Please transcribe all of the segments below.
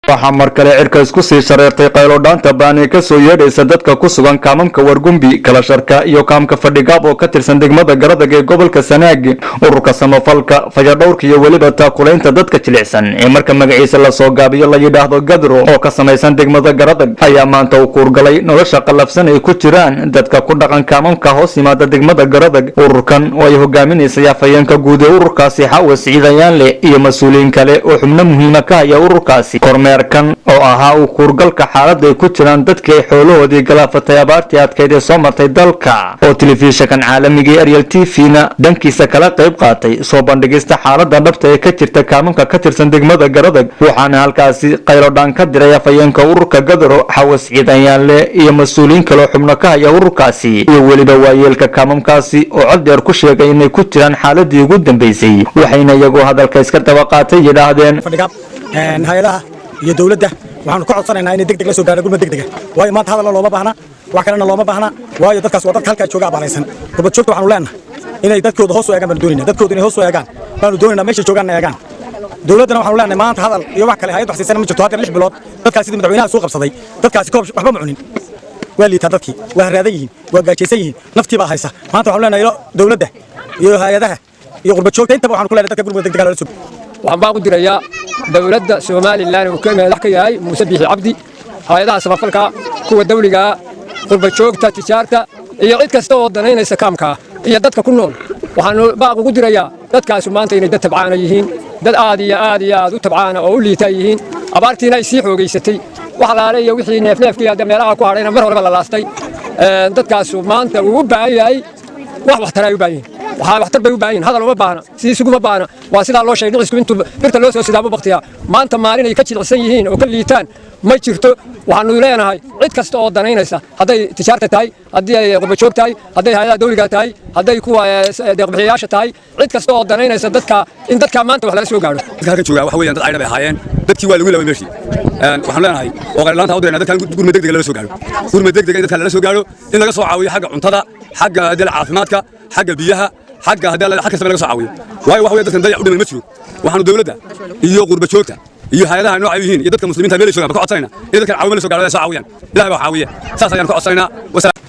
waxaa markale cirka isku sii shareertay qaylo dhaanta baani ka soo yeedhaysa dadka ku sugan kaamamka wargumbi kala sharka iyo kaamka fadhigaab oo ka tirsan degmada garadag ee gobolka sanaag ururka samafalka fayadhowrka iyo weliba taakulaynta dadka jilicsan ee marka magaciisa la soo gaabiyo la yidhaahdo GADRO oo ka samaysan degmada garadag ayaa maanta u kuurgalay nolosha qalafsan ay ku jiraan dadka ku dhaqan kaamamka hoos yimaada degmada garadag ururkan oo ay hogaaminaysa afhayeenka guud ee ururkaasi xawas ciidayaanle iyo mas-uuliyiin kale oo xubno muhiima ka haya ururkaasi kan oo ahaa uu kuurgalka xaaladda ay ku jiraan dadkii ay xoolahoodii galaafatay abaartii adkayd ee soo martay dalka oo telefishinkan caalamiga Ariel TV-na dhankiisa kala qayb qaatay soo bandhigista xaaladda dhabta ee ka jirta kaamamka ka tirsan degmada garadag waxaana halkaasi qaylo dhaan ka diray afhayeenka ururka GADRO xawas ciidayaanle iyo mas-uuliyiin kale oo xubno ka haya ururkaasi iyo weliba waayeelka kaamamkaasi oo cod dheer ku sheegay inay ku jiraan xaaladii ugu dambeysay waxayna iyagoo hadalka iska daba qaatay yidhaahdeen iyo dawladda waxaanu ka codsanaynaa inay degdeg la soo gaaro gurmad degdeg ah waayo maanta hadal looma baahna wax kalena looma baahna waayo dadkaas waa dadka halka jooga abaaraysan gobol joogta waxaanu leenahay inay dadkooda hoos u eegaan baan doonayna dadkooda inay hoos u eegaan baanu doonayna meesha joogaan eegaan dawladdana waxaanu leenahay maanta hadal iyo wax kale hay'ad wax siisan ma jirto hadda 6 bilood dadkaas sidii madaxweynaha soo qabsaday dadkaas koob waxba ma cunin waa liita dadkii waa raadan yihiin waa gaajaysan yihiin naftii baa haysa maanta waxaanu leenahay dawladda iyo hay'adaha iyo gobol joogta intaba waxaanu ku leenahay dadka gurmad degdeg la soo waxaan baa ku dirayaa dawladda Soomaaliland oo ka madax ka yahay Muuse Biixi Cabdi hay'adaha samafalka kuwa dawliga qurba joogta tijaarta iyo cid kasta oo danaynaysa kaamka iyo dadka ku nool waxaan baa ugu dirayaa dadkaas maanta inay dad tabcaan yihiin dad aad u tabcaan oo u liita yihiin abaartiina ay sii xoogaysatay wax laale iyo wixii neefneefkii hadda meelaha ku hadhayna mar horeba la laastay dadkaas maanta uu u baahan yahay wax taray u baahan waxa waxtar bay u baahan hadal uma baahna si isugu ma baahna waa sida loo sheegay isku intu birta loo soo sidaabo waqtiga maanta maalin ay ka jilicsan yihiin oo ka liitaan ma jirto waxaanu leenahay cid kasta oo danaynaysa haday tijaarta tahay hadii ay qurba joog tahay haday hay'adaha dawliga tahay haday kuwa deeq-bixiyaasha tahay cid kasta oo danaynaysa dadka in dadka maanta wax laga soo gaaro dadka jooga waxa weeyaan dad ayna bay ahaayeen dadkii waa lagu laabay meeshii waxaan leenahay oo qalaanta u dirayna dadka gurmad degdeg la soo gaaro gurmad degdeg dadka la soo gaaro in laga soo caawiyo xagga cuntada xagga caafimaadka xagga biyaha xagga hadda la xagga laga soo caawiyo waayo waxa weeyaan dadkan dayac u dhiman ma jiro waxaanu dawladda iyo qurba joogta iyo hay'adaha nooca yihiin iyo dadka muslimiinta meel jooga ka codsanayna in dadka caawimo la soo gaaro soo caawiyaan ilaahay baa caawiya saas ayaan ka codsanayna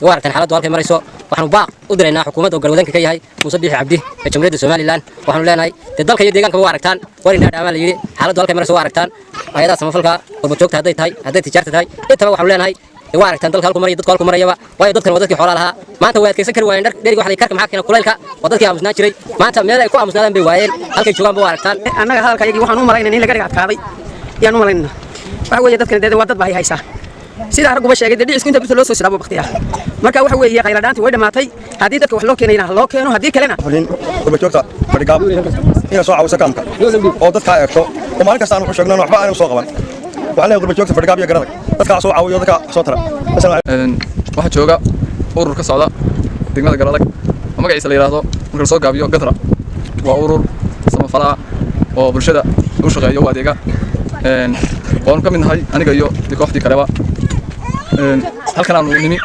wararkan xaaladdu halkay marayso waxaanu baaq u diraynaa xukuumadda oo galwadanka ka yahay Muuse Biixi Cabdi ee Jamhuuriyadda Soomaaliland waxaanu leenahay dalka iyo deegaanka waa aragtaan warin dhaadhaama la yiri xaaladdu halkay marayso waa aragtaan hay'adaha samafalka qurba joogta haday tahay haday tijaarta tahay intaba waxaanu leenahay waa aragtaan dalka halku maraya dadku halku marayaba waayo dadkan waa dadkii xoolaha lahaa maanta way adkaysan kari waayeen dheriga waxa ay karka maxaa keenay kuleelka waa dadkii aamusnaa jiray maanta meel ay ku aamusnaadaan bay waayeen halkay joogaan waa aragtaan annaga hadalka iyagii waxaan u malaynaa in laga dhiga adkaaday yaan u malaynaa waxa weeye dadkan waa dad baa haysa sida raggu sheegay dhicisku inta loo soo sidaabo waqtiga marka waxa weeye qayla dhaantii way dhamaatay hadii dadka wax loo keenayna loo keeno hadii kalena gobol joogta fadhigaab ina soo caawisa kaamka oo dadka eegto oo maalin kasta aanu sheegno waxba aanu soo qaban waxaan leeyahay gobol joogta fadhigaab iyo garadag dadka soo caawiyo dadka soo tara waxa jooga ururka socda degmada garadag magaciisa la yiraahdo marka soo gaabiyo GADRO waa urur samafala oo bulshada u shaqeeyo u adeega waan ka mid nahay aniga iyo kooxdii kaleba halkan aanu nimi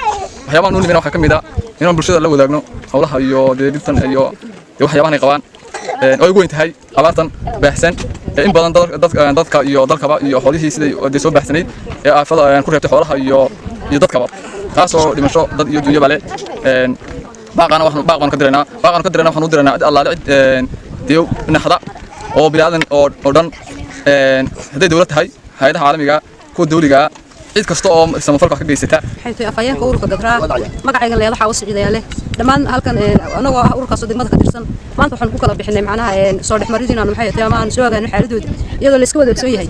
waxyaabaha aanu nimi waxa kamid ah inaan bulshada la wadaagno hawlaha iyo deebtan iyo waxyaabaha ay qabaan oo ay goyn tahay abaartan baahsan in badan dadka iyo dalkaba iyo xoolihii sidii soo baahsanayd ee aafada aan ku reebtay xoolaha iyo dadkaba taasoo dhimasho dad iyo dunyaba leh baaqana waxaan ka direynaa waxaan u direynaa cid allaale cid deew naxda oo bilaadan oo dhan haday dawlad tahay hay'adaha caalamiga kuwa dawliga cid kasta oo samafalka ka geysata xaytay afayeenka ururka GADRO magacayga leeyahay waxa uu siciidayaa leh dhamaan halkan anagoo ururkaas degmada ka tirsan maanta waxaan ku kala bixinay macnaha soo dhexmaridina maxay tahay ama aan soo ogaano xaaladooda iyadoo la iska wada ogsoon yahay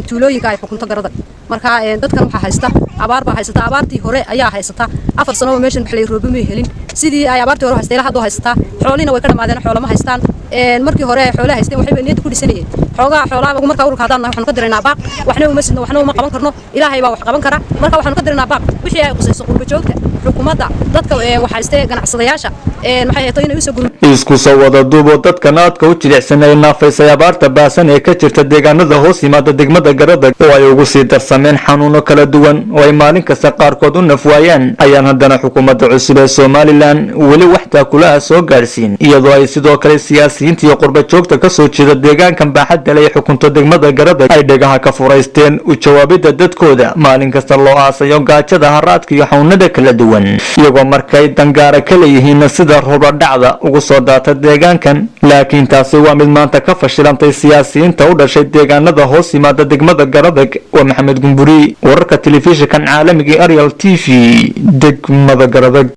tuulooyinka ay xukunto garadag marka dadkan waxa haysta abaar baa haysta abaartii hore ayaa haysta 4 sano oo meeshan xilay roob ma helin sidii ay abaartii hore haystay hadda haysta xoolina way ka dhamaadeen xoolo ma haystaan markii hore xoolaha haysteen waxay niyad ku dhisanayeen xoolaha marka ururka hadaan waxaan ka direynaa baaq waxna uma sidno waxna uma qaban karno ilaahay baa wax qaban kara marka waxaan ka direynaa baaq wixii ay qusayso qurba joogta xukuumadda dadka waxa haystay ganacsadayaasha maxay tahay inay isku soo wada duubo dadka naadka u jilicsanay naafaysa abaarta baasan ee ka jirta deegaanada hoos yimaada degmada garadag oo ay ugu sii darsameen xanuuno kala duwan oo ay maalin kasta qaarkood u nafwaayaan ayaan haddana xukuumadda cusub ee Soomaaliland weli wax taakulaha soo gaarsiin iyadoo ay sidoo kale siyaasad siyaasiyiinta iyo qurba joogta ka soo jeeda deegaankan baaxadda leh ee xukunta degmada Garadag ay dhegaha ka furaysteen u jawaabida dadkooda maalin kasta loo aasayo gaajada haraadka iyo xanuunada kala duwan iyagoo markay dangaara ka leeyihiin sida rooba dhacda ugu soo daata deegaankan laakiin taasi waa mid maanta ka fashilantay siyaasiyiinta u dhashay deegaanada hoos yimaada degmada Garadag waa maxamed gumburi wararka telefishinkan caalamiga Ariel TV degmada Garadag